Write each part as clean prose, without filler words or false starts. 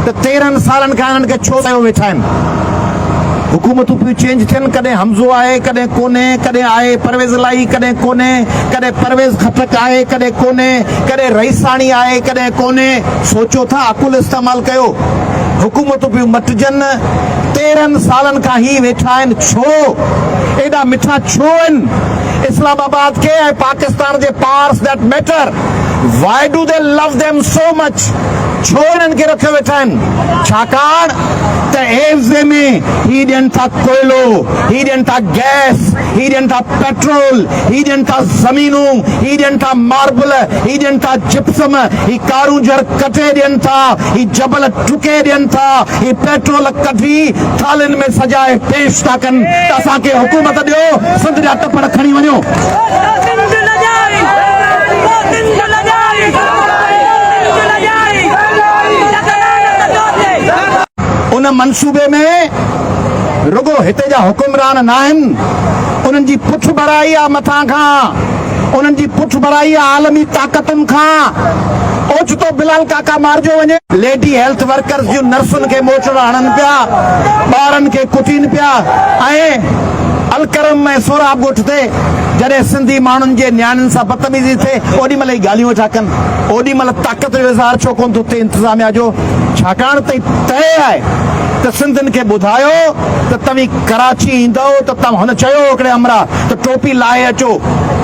त 13 सालनि खां हिननि खे छो कयो वेठा आहिनि? हुकूमतूं पियूं चेंज थियनि, कॾहिं हमज़ो आहे कॾहिं कोन्हे, कॾहिं आहे परवेज़ लाई कॾहिं कोन्हे, कॾहिं परवेज़ खटक आहे कॾहिं कोन्हे, कॾहिं रईसाणी आहे कॾहिं कोन्हे। सोचो था, अकुल इस्तेमालु कयो। हुकूमतूं पियूं मटिजनि, 13 सालनि खां ही वेठा आहिनि। छो एॾा मिठा छो आहिनि इस्लामाबाद खे ऐं पाकिस्तान जे parts that matter? Why do they love them so much? छो हिननि खे रखियो वेठा आहिनि? छाकाणि त एवज़े में ही ॾियनि था कोयलो, ही ॾियनि था गैस, ही ॾियनि था पेट्रोल, ही ॾियनि था ज़मीनूं, ही ॾियनि था मार्बल, ही ॾियनि था जिप्सम, ही कारूंजर कटे ॾियनि था, ही जबल टुके ॾियनि था, ही पेट्रोल कढी थालियुनि में सजाए पेश था कनि त असांखे हुकूमत ॾियो, सिंध जा टपड़ खणी वञो। उन मंसूबे में रुगो हिते जा हुकुमरान न आहिनि, उन्हनि जी पुठ भराई आहे मथां खां, उन्हनि जी पुठ भराई आहे आलमी ताक़तुनि खां। ओचितो बिलाल काका मारिजो वञे, लेडी हेल्थ वर्कर्स जूं नर्सुनि खे मोचड़ हणनि पिया, ॿारनि खे कुटीनि पिया। ऐं अलकरम ऐं सोराब ॻोठ ते जॾहिं सिंधी माण्हुनि जे न्याणियुनि सां बदतमीज़ी थिए ओॾी महिल ई ॻाल्हियूं वेठा कनि, ओॾी महिल ताक़त जो इज़हार छो कोन थो थिए इंतिज़ामिया जो? छाकाणि त तय आहे त सिंधियुनि खे ॿुधायो त तव्हीं कराची ईंदव त तव्हां, हुन चयो हिकिड़े अमरा त टोपी लाहे अचो,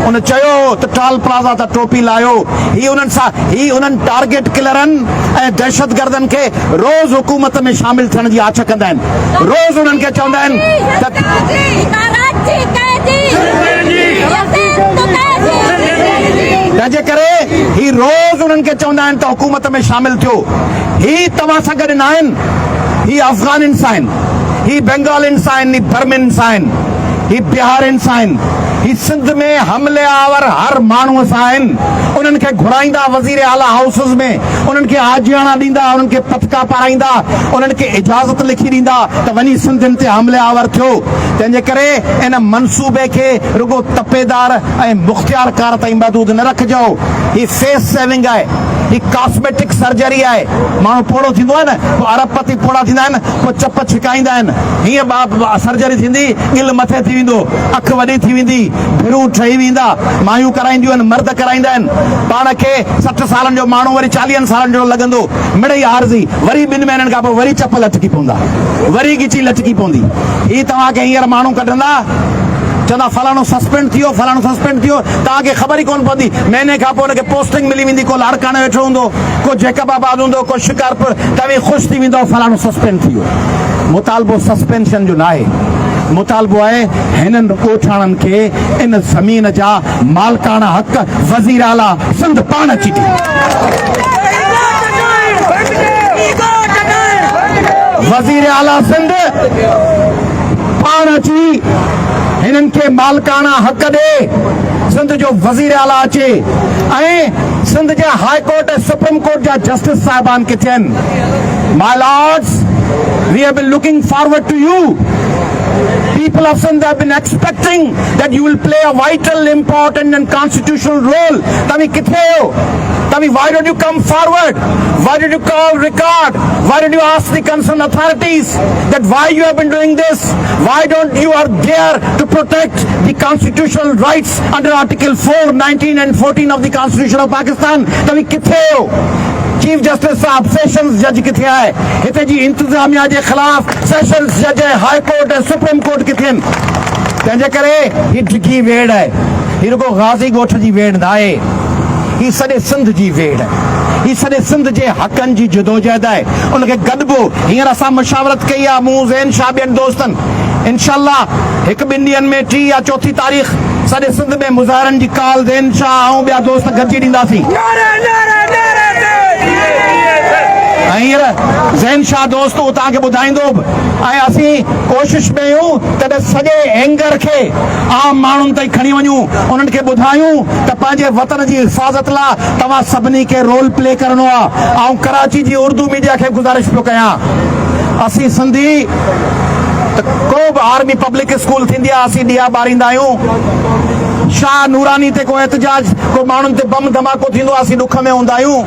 हुन चयो त टाल प्लाज़ा त टोपी लाहियो। ही उन्हनि सां, ही उन्हनि टारगेट किलरनि ऐं दहशतगर्दनि खे रोज़ हुकूमत में शामिल थियण जी आछ कंदा आहिनि, रोज़ उन्हनि खे चवंदा आहिनि तंहिंजे करे ही रोज़ उन्हनि खे चवंदा आहिनि त हुकूमत में शामिल थियो। ही तव्हां सां गॾु न आहिनि, ही अफ़गानियुनि सां आहिनि, ही बंगालियुनि सां आहिनि, ही बर्मियुनि सां आहिनि, ही बिहारियुनि सां आहिनि, ही सिंध में हमले आवर हर माण्हूअ सां आहिनि। उन्हनि खे घुराईंदा वज़ीर आला हाउसिस में, उन्हनि खे आजियाणा ॾींदा, उन्हनि खे पतका पाराईंदा, उन्हनि खे इजाज़त लिखी ॾींदा त वञी सिंधियुनि ते हमले आवर थियो। तंहिंजे करे इन मंसूबे खे रुगो तपेदार ऐं मुख़्तियारकार ताईं महदूद न रखिजो। ही फेस सेविंग आहे, ही कॉस्मेटिक सर्जरी आहे। माण्हू पोड़ो थींदो आहे न, पोइ अरबपति पोड़ा थींदा आहिनि, पोइ चप छिकाईंदा आहिनि, हीअं सर्जरी थींदी, गिल मथे थी वेंदो, अखि वॾी थी वेंदी, भिरूं ठही वेंदा। मायूं कराईंदियूं आहिनि, मर्द कराईंदा आहिनि। पाण खे 60 सालनि जो माण्हू वरी 40 सालनि जो लॻंदो, मिड़ई आरज़ी, वरी 2 महीननि खां पोइ वरी चप लटकी पवंदा, वरी गिची लटकी पवंदी। ही तव्हांखे हींअर माण्हू कढंदा, चवंदा फलाणो सस्पेंड थियो, फलाणो सस्पेंड थियो, तव्हांखे ख़बर ई कोन पवंदी। महीने खां पोइ हुनखे पोस्टिंग मिली वेंदी, को लाड़काने वेठो हूंदो, को जैकबाबाद हूंदो, को शिकारपुर, तव्हीं ख़ुशि थी वेंदो फलाणो सस्पेंड थी वियो। मुतालबो सस्पेंशन जो न आहे, मुतालबो आहे हिननि ॻोठाणनि खे इन ज़मीन जा मालिकाना हक़ वज़ीर आला सिंध पाण अची ॾे। वज़ीर आला सिंध पाण अची हिननि खे मालिकाना हक़ ॾे। सिंध जो वज़ीर आला अचे ऐं सिंध जा हाई कोर्ट ऐं सुप्रीम कोर्ट जा जस्टिस साहिबान किथे आहिनि? My lords, we have been looking forward to you. People of Sindh have been expecting that you will play a vital, important and constitutional role. Tami kithe ho? Tami, why don't you come forward? Why did you call record? Why did you ask the concerned authorities that why you have been doing this? Why don't you are there to protect the constitutional rights under Article 4, 19 and 14 of the Constitution of Pakistan? Tami kithe ho? Chief justice साहब, sessions जज किथे आहे? हिते जी इंतजामिया जे ख़िलाफ़ sessions जज, high court ऐं supreme court किथे आहिनि? तंहिंजे करे ही डिघी वेड़ आहे, ही रुगो गाज़ी ॻोठ जी वेड़ न आहे, ही सॼे सिंध जी वेड़ आहे, ही सॼे सिंध जे हक़नि जी जदोजहद आहे। उनखे गॾिबो हींअर असां मुशावरत कई आहे, मूं ज़ैन शाह ॿियनि दोस्तनि, इंशाअल्लाह 1-2 ॾींहंनि में 3 या 4 तारीख़ सॼे सिंध में मुज़ाहिरनि जी काल ज़ैन शाह ऐं ॿिया दोस्त गॾिजी ॾींदासीं। हींअर ज़ैन शाह दोस्त तव्हांखे ॿुधाईंदो ऐं असीं कोशिशि में आहियूं त सॼे एंगर खे आम माण्हुनि ताईं खणी वञूं, उन्हनि खे ॿुधायूं त पंहिंजे वतन जी हिफ़ाज़त लाइ तव्हां सभिनी खे रोल प्ले करणो आहे। ऐं कराची जी उर्दू मीडिया खे गुज़ारिश पियो कयां, असीं सिंधी त को बि आर्मी पब्लिक स्कूल थींदी आहे, असीं ॾिया ॿारींदा आहियूं। शाह नूरानी ते को एहतजाज, को माण्हुनि ते बम धमाको थींदो आहे, असीं ॾुख में हूंदा आहियूं।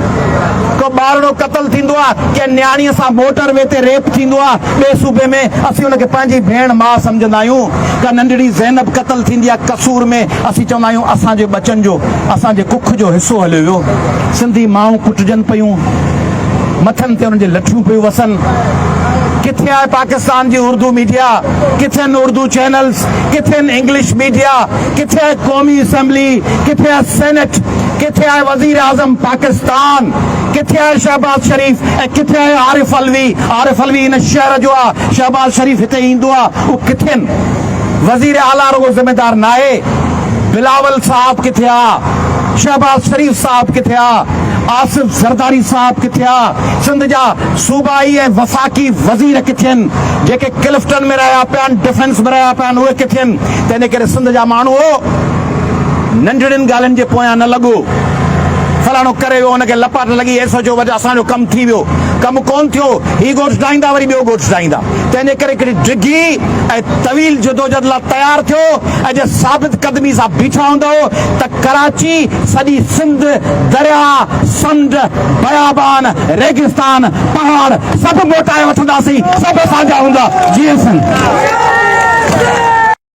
को ॿारड़ो क़तल थींदो आहे, कंहिं न्याणीअ सां मोटरवे ते रेप थींदो आहे ॿिए सूबे में, असीं हुनखे पंहिंजी भेण माउ सम्झंदा आहियूं। का नंढड़ी ज़ैनब क़तल थींदी आहे कसूर में, असीं चवंदा आहियूं असांजे बचनि जो, असांजे कुख जो हिसो हलियो वियो। सिंधी माऊं कुटजनि पियूं, मथनि ते हुननि जे लठियूं पियूं वसनि। किथे आहे पाकिस्तान जी उर्दू मीडिया, किथे आहिनि उर्दू चैनल्स, किथे आहिनि इंग्लिश मीडिया, किथे आहे क़ौमी असैम्बली, किथे आहे सेनेट, किथे आहे वज़ीर आज़म पाकिस्तान, किथे आहे शहबाज शरीफ ऐं किथे आहे आरिफ अलवी। आरिफ अलवी इन शहर जो आहे, शहबाज शरीफ हिते ईंदो आहे, उहे किथे आहिनि? वज़ीर आला रुगो ज़िम्मेदार न आहे। बिलावल साहब किथे आहे? शहबाज शरीफ साहब किथे आहे? आसिफ ज़रदारी साहब किथे आहे? सिंध जा सूबाई ऐं वफ़ाक़ी वज़ीर किथे आहिनि? जेके क्लिफ्टन में रहिया पिया आहिनि, डिफेंस में रहिया पिया आहिनि, उहे किथे आहिनि? तंहिंजे करे सिंध जा माण्हू नंढड़ियुनि ॻाल्हियुनि जे पोयां न लॻो। फलाणो करे वियो, हुनखे लपाट लॻी, ऐसो जो वजह असांजो कमु थी वियो, कमु कोन थियो, ही गोश्त ठाहींदा वरी ॿियो गोश्त ठाहींदा। तंहिंजे करे हिकिड़ी डिघी ऐं तवील जदोजहद लाइ तयारु थियो ऐं जे साबित कदमी सां बीठा हूंदो त कराची, सॼी सिंध, दरिया, समुंड, बयाबान, रेगिस्तान, पहाड़ सभु मोटाए वठंदासीं, सभु असांजा हूंदा। जीअं सिंध